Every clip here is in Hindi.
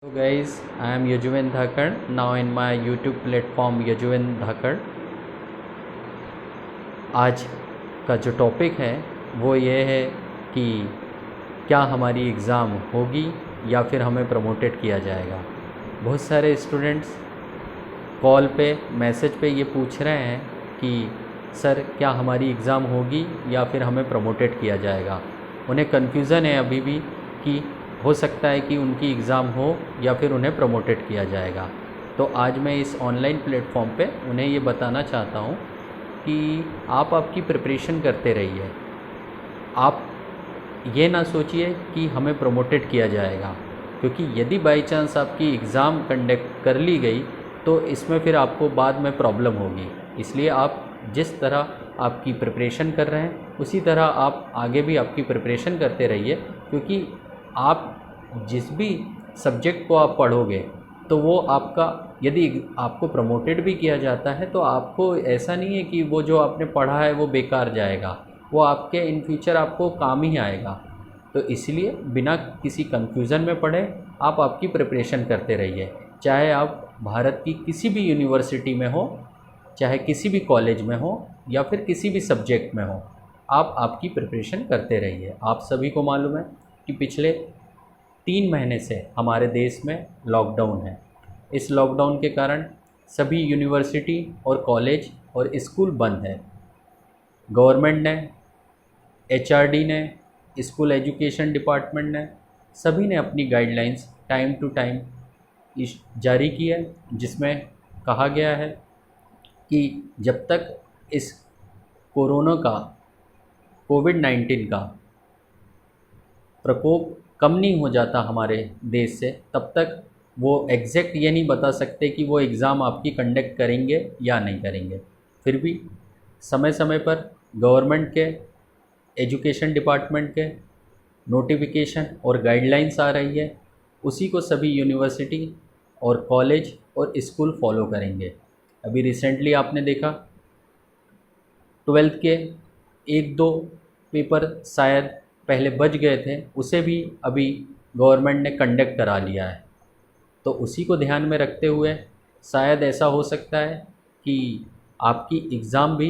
Hello guys, I am Yajuvendra Dhakar now in my YouTube platform Yajuvendra Dhakar। आज का जो टॉपिक है वो ये है कि क्या हमारी एग्ज़ाम होगी या फिर हमें प्रमोटेड किया जाएगा। बहुत सारे स्टूडेंट्स कॉल पे मैसेज पे ये पूछ रहे हैं कि सर क्या हमारी एग्ज़ाम होगी या फिर हमें प्रमोटेड किया जाएगा। उन्हें कन्फ्यूज़न है अभी भी कि हो सकता है कि उनकी एग्ज़ाम हो या फिर उन्हें प्रमोटेड किया जाएगा। तो आज मैं इस ऑनलाइन प्लेटफॉर्म पे उन्हें ये बताना चाहता हूँ कि आप आपकी प्रिपरेशन करते रहिए। आप ये ना सोचिए कि हमें प्रमोटेड किया जाएगा, क्योंकि यदि बाई चांस आपकी एग्ज़ाम कंडक्ट कर ली गई तो इसमें फिर आपको बाद में प्रॉब्लम होगी। इसलिए आप जिस तरह आपकी प्रिपरेशन कर रहे हैं उसी तरह आप आगे भी आपकी प्रिपरेशन करते रहिए, क्योंकि आप जिस भी सब्जेक्ट को आप पढ़ोगे तो वो आपका, यदि आपको प्रमोटेड भी किया जाता है तो आपको ऐसा नहीं है कि वो जो आपने पढ़ा है वो बेकार जाएगा, वो आपके इन फ्यूचर आपको काम ही आएगा। तो इसलिए बिना किसी कंफ्यूजन में पढ़े आप आपकी प्रिपरेशन करते रहिए। चाहे आप भारत की किसी भी यूनिवर्सिटी में हो, चाहे किसी भी कॉलेज में हो या फिर किसी भी सब्जेक्ट में हो, आप आपकी प्रिपरेशन करते रहिए। आप सभी को मालूम है कि पिछले 3 महीने से हमारे देश में लॉकडाउन है। इस लॉकडाउन के कारण सभी यूनिवर्सिटी और कॉलेज और स्कूल बंद है। गवर्नमेंट ने, एचआरडी ने, स्कूल एजुकेशन डिपार्टमेंट ने, सभी ने अपनी गाइडलाइंस टाइम टू टाइम जारी की है, जिसमें कहा गया है कि जब तक इस कोविड-19 का प्रकोप कम नहीं हो जाता हमारे देश से, तब तक वो एग्जैक्ट ये नहीं बता सकते कि वो एग्ज़ाम आपकी कंडक्ट करेंगे या नहीं करेंगे। फिर भी समय समय पर गवर्नमेंट के, एजुकेशन डिपार्टमेंट के नोटिफिकेशन और गाइडलाइंस आ रही है, उसी को सभी यूनिवर्सिटी और कॉलेज और स्कूल फॉलो करेंगे। अभी रिसेंटली आपने देखा 12th के 1-2 पेपर शायद पहले बच गए थे, उसे भी अभी गवर्नमेंट ने कंडक्ट करा लिया है। तो उसी को ध्यान में रखते हुए शायद ऐसा हो सकता है कि आपकी एग्ज़ाम भी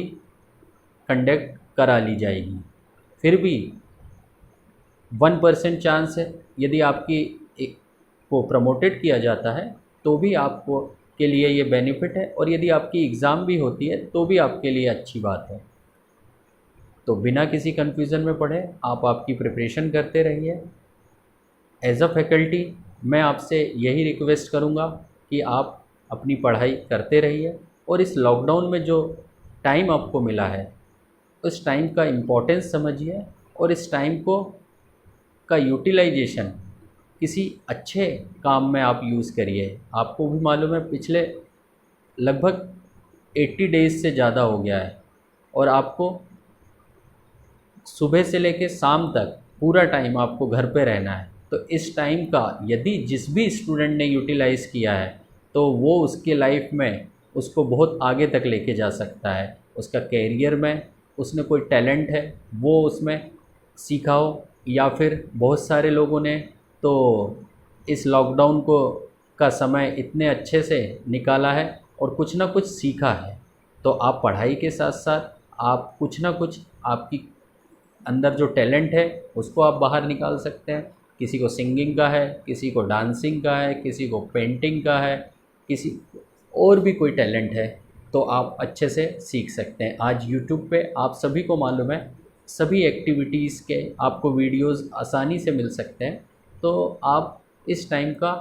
कंडक्ट करा ली जाएगी। फिर भी 1% चांस है, यदि आपकी को प्रमोटेड किया जाता है तो भी आपको के लिए ये बेनिफिट है, और यदि आपकी एग्ज़ाम भी होती है तो भी आपके लिए अच्छी बात है। तो बिना किसी कन्फ्यूज़न में पढ़े आप आपकी प्रिपरेशन करते रहिए। एज अ फैकल्टी मैं आपसे यही रिक्वेस्ट करूँगा कि आप अपनी पढ़ाई करते रहिए, और इस लॉकडाउन में जो टाइम आपको मिला है उस टाइम का इम्पोर्टेंस समझिए, और इस टाइम को का यूटिलाइजेशन किसी अच्छे काम में आप यूज़ करिए। आपको भी मालूम है पिछले लगभग 80 डेज़ से ज़्यादा हो गया है, और आपको सुबह से लेकर शाम तक पूरा टाइम आपको घर पे रहना है। तो इस टाइम का यदि जिस भी स्टूडेंट ने यूटिलाइज़ किया है तो वो उसके लाइफ में उसको बहुत आगे तक लेके जा सकता है। उसका कैरियर में उसने कोई टैलेंट है वो उसमें सीखा हो, या फिर बहुत सारे लोगों ने तो इस लॉकडाउन को का समय इतने अच्छे से निकाला है और कुछ ना कुछ सीखा है। तो आप पढ़ाई के साथ साथ आप कुछ ना कुछ, आपकी अंदर जो टैलेंट है उसको आप बाहर निकाल सकते हैं। किसी को सिंगिंग का है, किसी को डांसिंग का है, किसी को पेंटिंग का है, किसी और भी कोई टैलेंट है तो आप अच्छे से सीख सकते हैं। आज यूट्यूब पे आप सभी को मालूम है सभी एक्टिविटीज़ के आपको वीडियोस आसानी से मिल सकते हैं। तो आप इस टाइम का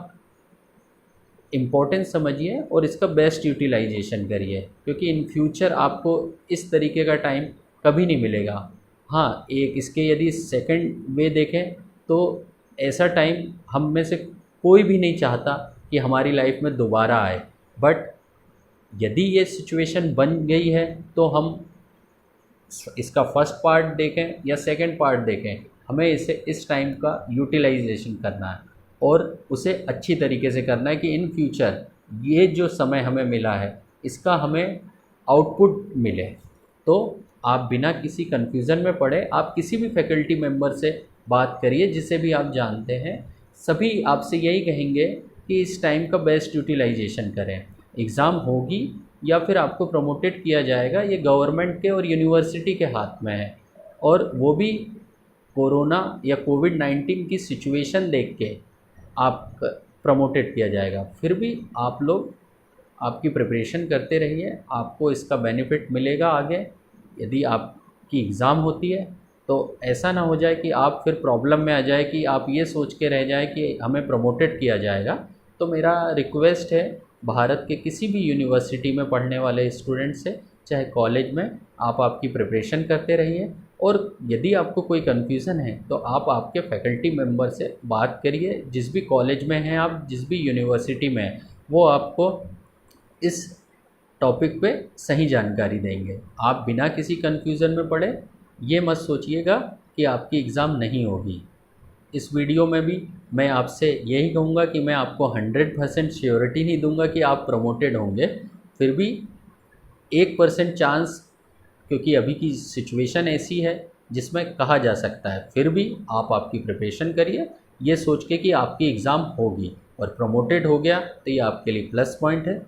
इम्पोर्टेंस समझिए और इसका बेस्ट यूटिलाइजेशन करिए, क्योंकि इन फ्यूचर आपको इस तरीके का टाइम कभी नहीं मिलेगा। हाँ, एक इसके यदि सेकंड वे देखें तो ऐसा टाइम हम में से कोई भी नहीं चाहता कि हमारी लाइफ में दोबारा आए, बट यदि ये सिचुएशन बन गई है तो हम इसका फर्स्ट पार्ट देखें या सेकंड पार्ट देखें, हमें इसे इस टाइम का यूटिलाइजेशन करना है और उसे अच्छी तरीके से करना है कि इन फ्यूचर ये जो समय हमें मिला है इसका हमें आउटपुट मिले। तो आप बिना किसी कन्फ्यूज़न में पड़े आप किसी भी फैकल्टी मेम्बर से बात करिए जिसे भी आप जानते हैं। सभी आपसे यही कहेंगे कि इस टाइम का बेस्ट यूटिलाइजेशन करें। एग्ज़ाम होगी या फिर आपको प्रमोटेड किया जाएगा, ये गवर्नमेंट के और यूनिवर्सिटी के हाथ में है, और वो भी कोरोना या कोविड-19 की सिचुएशन देख के आप प्रमोटेड किया जाएगा। फिर भी आप लोग आपकी प्रिपरेशन करते रहिए, आपको इसका बेनिफिट मिलेगा आगे। यदि आपकी एग्ज़ाम होती है तो ऐसा ना हो जाए कि आप फिर प्रॉब्लम में आ जाए कि आप ये सोच के रह जाए कि हमें प्रमोटेड किया जाएगा। तो मेरा रिक्वेस्ट है भारत के किसी भी यूनिवर्सिटी में पढ़ने वाले स्टूडेंट से, चाहे कॉलेज में, आप आपकी प्रिपरेशन करते रहिए। और यदि आपको कोई कन्फ्यूज़न है तो आप आपके फैकल्टी मेंबर से बात करिए, जिस भी कॉलेज में हैं आप, जिस भी यूनिवर्सिटी में हैं, वो आपको इस टॉपिक पे सही जानकारी देंगे। आप बिना किसी कन्फ्यूज़न में पड़े ये मत सोचिएगा कि आपकी एग्ज़ाम नहीं होगी। इस वीडियो में भी मैं आपसे यही कहूँगा कि मैं आपको 100% श्योरिटी नहीं दूंगा कि आप प्रमोटेड होंगे, फिर भी 1% चांस, क्योंकि अभी की सिचुएशन ऐसी है जिसमें कहा जा सकता है। फिर भी आप आपकी प्रिपरेशन करिए ये सोच के कि आपकी एग्ज़ाम होगी, और प्रमोटेड हो गया तो ये आपके लिए प्लस पॉइंट है।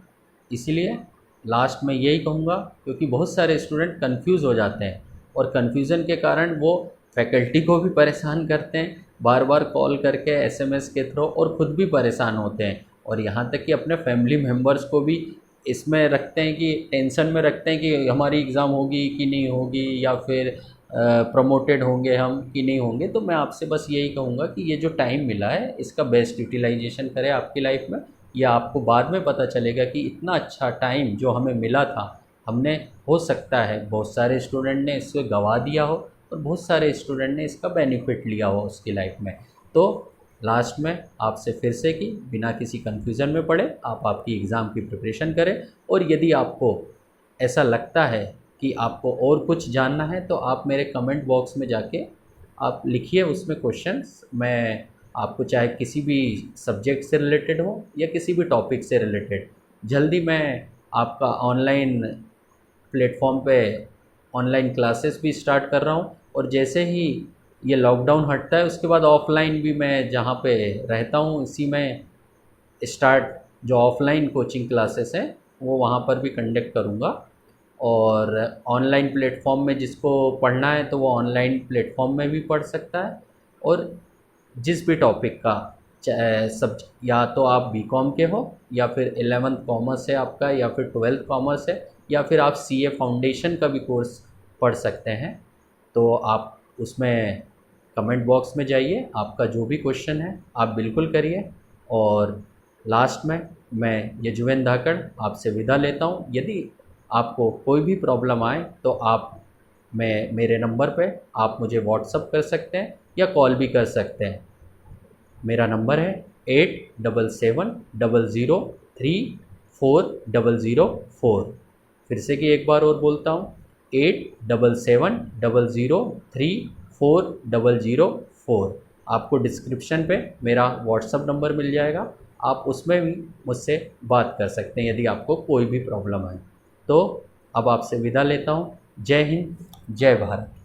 इसीलिए लास्ट में यही कहूँगा, क्योंकि बहुत सारे स्टूडेंट कंफ्यूज हो जाते हैं और कन्फ्यूज़न के कारण वो फैकल्टी को भी परेशान करते हैं, बार बार कॉल करके एसएमएस के थ्रू, और ख़ुद भी परेशान होते हैं, और यहाँ तक कि अपने फैमिली मेम्बर्स को भी इसमें रखते हैं कि टेंशन में रखते हैं कि हमारी एग्ज़ाम होगी कि नहीं होगी, या फिर प्रमोटेड होंगे हम कि नहीं होंगे। तो मैं आपसे बस यही कहूँगा कि ये जो टाइम मिला है इसका बेस्ट यूटिलाइजेशन करें आपकी लाइफ में। या आपको बाद में पता चलेगा कि इतना अच्छा टाइम जो हमें मिला था, हमने, हो सकता है बहुत सारे स्टूडेंट ने इसको गंवा दिया हो और बहुत सारे स्टूडेंट ने इसका बेनिफिट लिया हो उसकी लाइफ में। तो लास्ट में आपसे फिर से कि बिना किसी कन्फ्यूज़न में पड़े आप आपकी एग्ज़ाम की प्रिपरेशन करें। और यदि आपको ऐसा लगता है कि आपको और कुछ जानना है तो आप मेरे कमेंट बॉक्स में जाके आप लिखिए उसमें क्वेश्चंस। मैं आपको, चाहे किसी भी सब्जेक्ट से रिलेटेड हो या किसी भी टॉपिक से रिलेटेड, जल्दी मैं आपका ऑनलाइन प्लेटफॉर्म पे ऑनलाइन क्लासेस भी स्टार्ट कर रहा हूँ। और जैसे ही ये लॉकडाउन हटता है उसके बाद ऑफ़लाइन भी मैं जहाँ पे रहता हूँ इसी में स्टार्ट, जो ऑफ़लाइन कोचिंग क्लासेस हैं वो वहाँ पर भी कंडक्ट करूँगा। और ऑनलाइन प्लेटफॉर्म में जिसको पढ़ना है तो वो ऑनलाइन प्लेटफॉर्म में भी पढ़ सकता है। और जिस भी टॉपिक का सब, या तो आप बीकॉम के हो, या फिर 11th कॉमर्स है आपका, या फिर 12th कॉमर्स है, या फिर आप सीए फाउंडेशन का भी कोर्स पढ़ सकते हैं, तो आप उसमें कमेंट बॉक्स में जाइए, आपका जो भी क्वेश्चन है आप बिल्कुल करिए। और लास्ट में मैं यजुवेंद्र धाकड़ आपसे विदा लेता हूँ। यदि आपको कोई भी प्रॉब्लम आए तो आप मेरे नंबर पे आप मुझे व्हाट्सअप कर सकते हैं या कॉल भी कर सकते हैं। मेरा नंबर है 8770034004। फिर से कि एक बार और बोलता हूँ, 8770034004। आपको डिस्क्रिप्शन पे मेरा व्हाट्सअप नंबर मिल जाएगा, आप उसमें भी मुझसे बात कर सकते हैं यदि आपको कोई भी प्रॉब्लम है। तो अब आपसे विदा लेता हूँ। जय हिंद, जय भारत।